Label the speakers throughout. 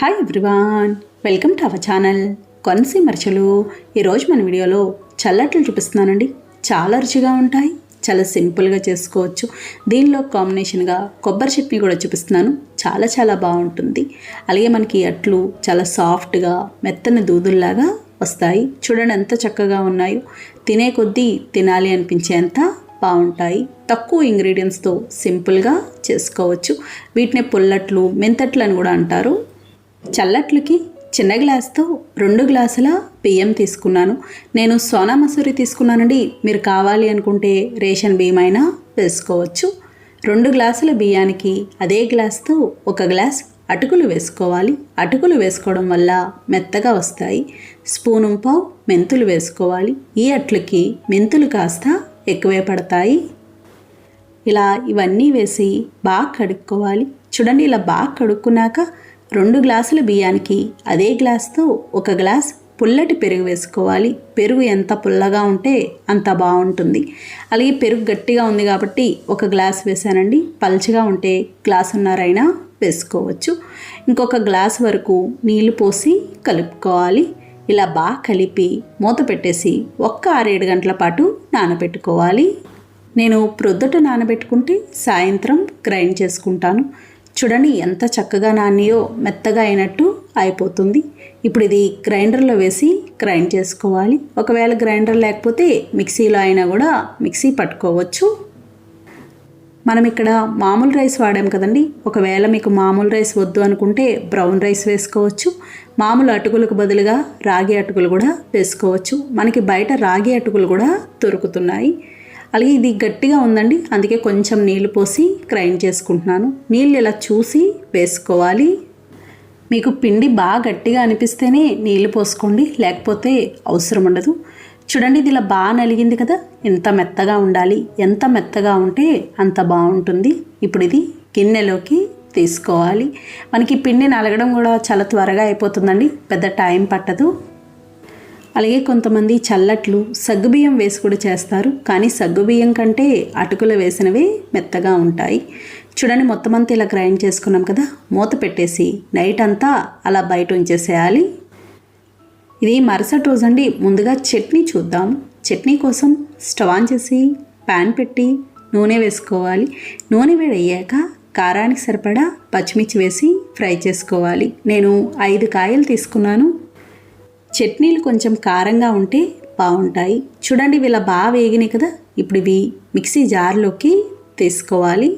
Speaker 1: Hi everyone, welcome to our channel Konaseema రుచులు. ఈరోజు మన వీడియోలో చల్లట్లు చూపిస్తున్నానండి. చాలా రుచిగా ఉంటాయి, చాలా సింపుల్గా చేసుకోవచ్చు. దీనిలో కాంబినేషన్గా కొబ్బరి చట్నీ కూడా చూపిస్తున్నాను. చాలా చాలా బాగుంటుంది. అలాగే మనకి అట్లు చాలా సాఫ్ట్గా మెత్తని దూదుల్లాగా వస్తాయి. చూడండి ఎంత చక్కగా ఉన్నాయో. తినే కొద్దీ తినాలి అనిపించేంత బాగుంటాయి. తక్కువ ఇంగ్రీడియంట్స్తో సింపుల్గా చేసుకోవచ్చు. వీటిని పుల్లట్లు, మెంతట్లు అని కూడా అంటారు. చల్లట్లకి చిన్న గ్లాస్తో 2 గ్లాసుల బియ్యం తీసుకున్నాను. నేను సోనా మసూరి తీసుకున్నానండి. మీరు కావాలి అనుకుంటే రేషన్ బియ్యం అయినా వేసుకోవచ్చు. 2 గ్లాసుల బియ్యానికి అదే గ్లాస్తో 1 గ్లాస్ అటుకులు వేసుకోవాలి. అటుకులు వేసుకోవడం వల్ల మెత్తగా వస్తాయి. స్పూను పావు మెంతులు వేసుకోవాలి. ఈ అట్లకి మెంతులు కాస్త ఎక్కువే పడతాయి. ఇలా ఇవన్నీ వేసి బాగా కడుక్కోవాలి. చూడండి, ఇలా బాగా కడుక్కున్నాక 2 గ్లాసుల బియ్యానికి అదే గ్లాస్తో 1 గ్లాస్ పుల్లటి పెరుగు వేసుకోవాలి. పెరుగు ఎంత పుల్లగా ఉంటే అంత బాగుంటుంది. అలాగే పెరుగు గట్టిగా ఉంది కాబట్టి 1 గ్లాస్ వేసానండి. పల్చగా ఉంటే గ్లాసున్నరైనా వేసుకోవచ్చు. ఇంకొక గ్లాస్ వరకు నీళ్లు పోసి కలుపుకోవాలి. ఇలా బాగా కలిపి మూత పెట్టేసి 6-7 గంటల పాటు నానబెట్టుకోవాలి. నేను ప్రొద్దుట నానబెట్టుకుంటే సాయంత్రం గ్రైండ్ చేసుకుంటాను. చూడండి ఎంత చక్కగా నానియో, మెత్తగా అయినట్టు అయిపోతుంది. ఇప్పుడు ఇది గ్రైండర్లో వేసి గ్రైండ్ చేసుకోవాలి. ఒకవేళ గ్రైండర్ లేకపోతే మిక్సీలో అయినా కూడా మిక్సీ పట్టుకోవచ్చు. మనం ఇక్కడ మామూలు రైస్ వాడాం కదండి. ఒకవేళ మీకు మామూలు రైస్ వద్దు అనుకుంటే బ్రౌన్ రైస్ వేసుకోవచ్చు. మామూలు అటుకులకు బదులుగా రాగి అటుకులు కూడా వేసుకోవచ్చు. మనకి బయట రాగి అటుకులు కూడా దొరుకుతున్నాయి. అలాగే ఇది గట్టిగా ఉందండి, అందుకే కొంచెం నీళ్లు పోసి గ్రైండ్ చేసుకుంటున్నాను. నీళ్ళు ఇలా చూసి వేసుకోవాలి. మీకు పిండి బాగా గట్టిగా అనిపిస్తేనే నీళ్లు పోసుకోండి, లేకపోతే అవసరం ఉండదు. చూడండి, ఇది ఇలా బాగా నలిగింది కదా. ఎంత మెత్తగా ఉండాలి, ఎంత మెత్తగా ఉంటే అంత బాగుంటుంది. ఇప్పుడు ఇది గిన్నెలోకి తీసుకోవాలి. మనకి పిండి నలగడం కూడా చాలా త్వరగా అయిపోతుందండి, పెద్ద టైం పట్టదు. అలాగే కొంతమంది చల్లట్లు సగ్గుబియ్యం వేసి కూడా చేస్తారు. కానీ సగ్గుబియ్యం కంటే అటుకులు వేసినవే మెత్తగా ఉంటాయి. చూడండి, మొత్తం అంతా ఇలా గ్రైండ్ చేసుకున్నాం కదా. మూత పెట్టేసి నైట్ అంతా అలా బయట ఉంచేసేయాలి. ఇది మరుసటి రోజు అండి. ముందుగా చట్నీ చూద్దాం. చట్నీ కోసం స్టవ్ ఆన్ చేసి ప్యాన్ పెట్టి నూనె వేసుకోవాలి. నూనె వేడయ్యాక కారానికి సరిపడా పచ్చిమిర్చి వేసి ఫ్రై చేసుకోవాలి. నేను 5 కాయలు తీసుకున్నాను. చట్నీలు కొంచెం కారంగా ఉంటే బాగుంటాయి. చూడండి, ఇవి ఇలా బాగా వేగినాయి కదా. ఇప్పుడు ఇవి మిక్సీ జార్లోకి తీసుకోవాలి.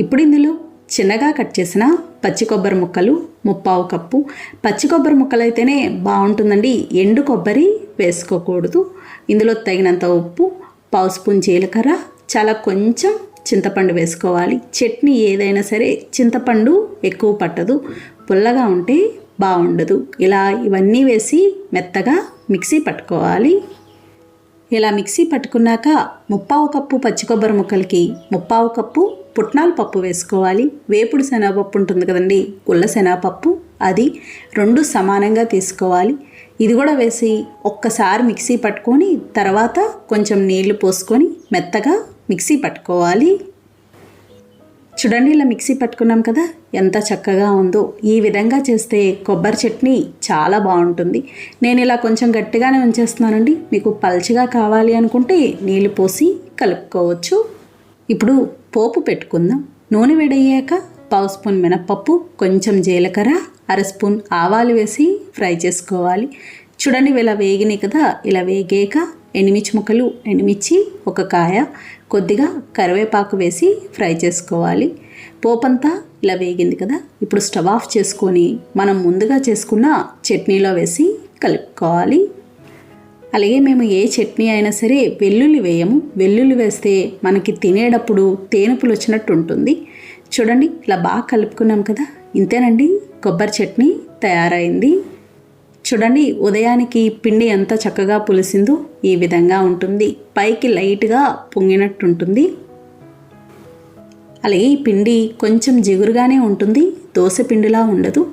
Speaker 1: ఇప్పుడు ఇందులో చిన్నగా కట్ చేసిన పచ్చి కొబ్బరి ముక్కలు 3/4 కప్పు. పచ్చి కొబ్బరి ముక్కలు అయితేనే బాగుంటుందండి, ఎండు కొబ్బరి వేసుకోకూడదు. ఇందులో తగినంత ఉప్పు, 1/2 స్పూన్ జీలకర్ర, చాలా కొంచెం చింతపండు వేసుకోవాలి. చట్నీ ఏదైనా సరే చింతపండు ఎక్కువ పట్టదు, పుల్లగా ఉంటే బాగుండదు. ఇలా ఇవన్నీ వేసి మెత్తగా మిక్సీ పట్టుకోవాలి. ఇలా మిక్సీ పట్టుకున్నాక 3/4 కప్పు పచ్చి కొబ్బరి ముక్కలకి 3/4 కప్పు పుట్నాల పప్పు వేసుకోవాలి. వేపుడు శనగపప్పు ఉంటుంది కదండి, గుల్ల శనగపప్పు, అది 2 సమానంగా తీసుకోవాలి. ఇది కూడా వేసి ఒక్కసారి మిక్సీ పట్టుకొని తర్వాత కొంచెం నీళ్లు పోసుకొని మెత్తగా మిక్సీ పట్టుకోవాలి. చూడండి, ఇలా మిక్సీ పట్టుకున్నాం కదా, ఎంత చక్కగా ఉందో. ఈ విధంగా చేస్తే కొబ్బరి చట్నీ చాలా బాగుంటుంది. నేను ఇలా కొంచెం గట్టిగానే ఉంచేస్తున్నానండి. మీకు పల్చగా కావాలి అనుకుంటే నీళ్ళు పోసి కలుపుకోవచ్చు. ఇప్పుడు పోపు పెట్టుకుందాం. నూనె వేడయ్యాక 1/2 స్పూన్ మినప్పప్పు, కొంచెం జీలకర్ర, 1/2 స్పూన్ ఆవాలు వేసి ఫ్రై చేసుకోవాలి. చూడండి, ఇలా వేగినాయి కదా. ఇలా వేగాక ఎండుమిర్చి ముక్కలు, ఎండుమిర్చి 1 కాయ, కొద్దిగా కరివేపాకు వేసి ఫ్రై చేసుకోవాలి. పోపంతా ఇలా వేగింది కదా. ఇప్పుడు స్టవ్ ఆఫ్ చేసుకొని మనం ముందుగా చేసుకున్న చట్నీలో వేసి కలుపుకోవాలి. అలాగే మేము ఏ చట్నీ అయినా సరే వెల్లుల్లి వేయము. వెల్లుల్లి వేస్తే మనకి తినేటప్పుడు తేనుపులు వచ్చినట్టు ఉంటుంది. చూడండి, ఇలా బాగా కలుపుకున్నాం కదా. ఇంతేనండి, కొబ్బరి చట్నీ తయారైంది. చూడండి, ఉదయానికి పిండి ఎంత చక్కగా పులిసిందో. ఈ విధంగా ఉంటుంది, పైకి లైట్గా పొంగినట్టు ఉంటుంది. అలాగే ఈ పిండి కొంచెం జిగురుగానే ఉంటుంది, దోశ పిండిలా ఉండదు.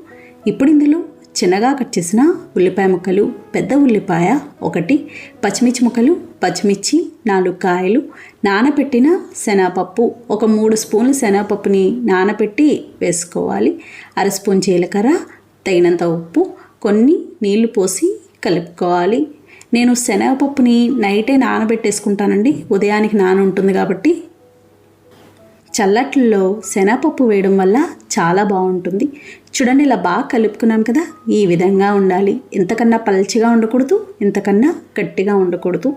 Speaker 1: ఇప్పుడు ఇందులో చిన్నగా కట్ చేసిన ఉల్లిపాయ ముక్కలు, పెద్ద ఉల్లిపాయ 1, పచ్చిమిర్చి ముక్కలు పచ్చిమిర్చి, 4 కాయలు, నానబెట్టిన శనగపప్పు, ఒక 3 స్పూన్లు శనగపప్పుని నానబెట్టి వేసుకోవాలి. 1/2 స్పూన్ జీలకర్ర, తగినంత ఉప్పు, కొన్ని నీళ్లు పోసి కలుపుకోవాలి. నేను శనగపప్పుని నైటే నానబెట్టేసుకుంటానండి, ఉదయానికి నానుంటుంది కాబట్టి. చల్లట్లలో శనగపప్పు వేయడం వల్ల చాలా బాగుంటుంది. చూడండి, ఇలా బాగా కలుపుకున్నాం కదా, ఈ విధంగా ఉండాలి. ఇంతకన్నా పల్చగా ఉండకూడదు, ఇంతకన్నా గట్టిగా ఉండకూడదు,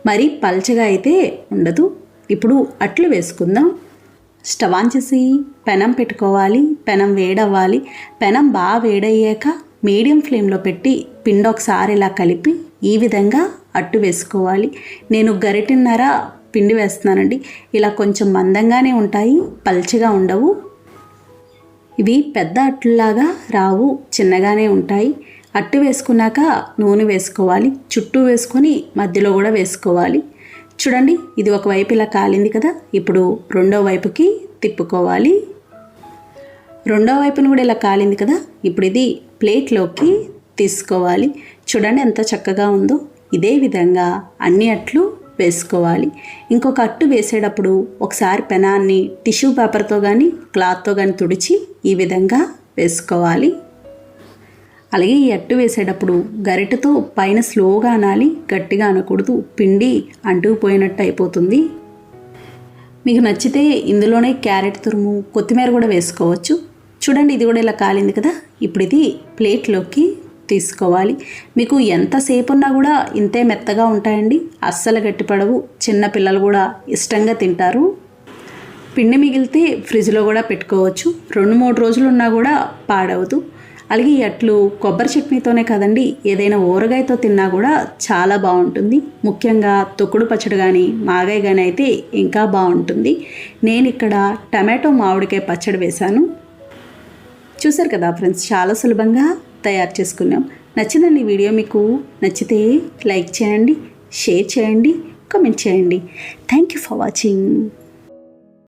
Speaker 1: మరీ పల్చగా అయితే ఉండదు. ఇప్పుడు అట్లు వేసుకుందాం. స్టవ్ ఆన్ చేసి పెనం పెట్టుకోవాలి. పెనం వేడవ్వాలి. పెనం బాగా వేడయ్యాక మీడియం ఫ్లేమ్లో పెట్టి పిండి ఒకసారి ఇలా కలిపి ఈ విధంగా అట్టు వేసుకోవాలి. నేను గరిటెన్నర పిండి వేస్తున్నానండి. ఇలా కొంచెం మందంగానే ఉంటాయి, పల్చగా ఉండవు. ఇవి పెద్ద అట్లులాగా రావు, చిన్నగానే ఉంటాయి. అట్టు వేసుకున్నాక నూనె వేసుకోవాలి. చుట్టూ వేసుకొని మధ్యలో కూడా వేసుకోవాలి. చూడండి, ఇది ఒక వైపు ఇలా కాలింది కదా, ఇప్పుడు రెండో వైపుకి తిప్పుకోవాలి. రెండో వైపును కూడా ఇలా కాలింది కదా, ఇప్పుడు ఇది ప్లేట్లోకి తీసుకోవాలి. చూడండి ఎంత చక్కగా ఉందో. ఇదే విధంగా అన్ని అట్లు వేసుకోవాలి. ఇంకొక అట్టు వేసేటప్పుడు ఒకసారి పెనాన్ని టిష్యూ పేపర్తో కానీ క్లాత్తో కానీ తుడిచి ఈ విధంగా వేసుకోవాలి. అలాగే ఈ అట్టు వేసేటప్పుడు గరిటెతో పైన స్లోగా అనాలి, గట్టిగా అనకూడదు, పిండి అంటుకుపోయినట్టు అయిపోతుంది. మీకు నచ్చితే ఇందులోనే క్యారెట్ తురుము, కొత్తిమీర కూడా వేసుకోవచ్చు. చూడండి, ఇది కూడా ఇలా కాలింది కదా, ఇప్పుడు ఇది ప్లేట్లోకి తీసుకోవాలి. మీకు ఎంతసేపు ఉన్నా కూడా ఇంతే మెత్తగా ఉంటాయండి, అస్సలు గట్టిపడవు. చిన్న పిల్లలు కూడా ఇష్టంగా తింటారు. పిండి మిగిలితే ఫ్రిడ్జ్లో కూడా పెట్టుకోవచ్చు, 2-3 రోజులు ఉన్నా కూడా పాడవదు. అలాగే ఈ అట్లు కొబ్బరి చట్నీతోనే కదండి, ఏదైనా ఊరగాయతో తిన్నా కూడా చాలా బాగుంటుంది. ముఖ్యంగా తొక్కుడు పచ్చడి కానీ మాగాయ కానీ అయితే ఇంకా బాగుంటుంది. నేను ఇక్కడ టమాటో మామిడికాయ పచ్చడి వేశాను. చూసారు కదా ఫ్రెండ్స్, చాలా సులభంగా తయారు చేసుకున్నాం. నచ్చిందండి వీడియో. మీకు నచ్చితే లైక్ చేయండి, షేర్ చేయండి, కామెంట్ చేయండి. Thank you for watching.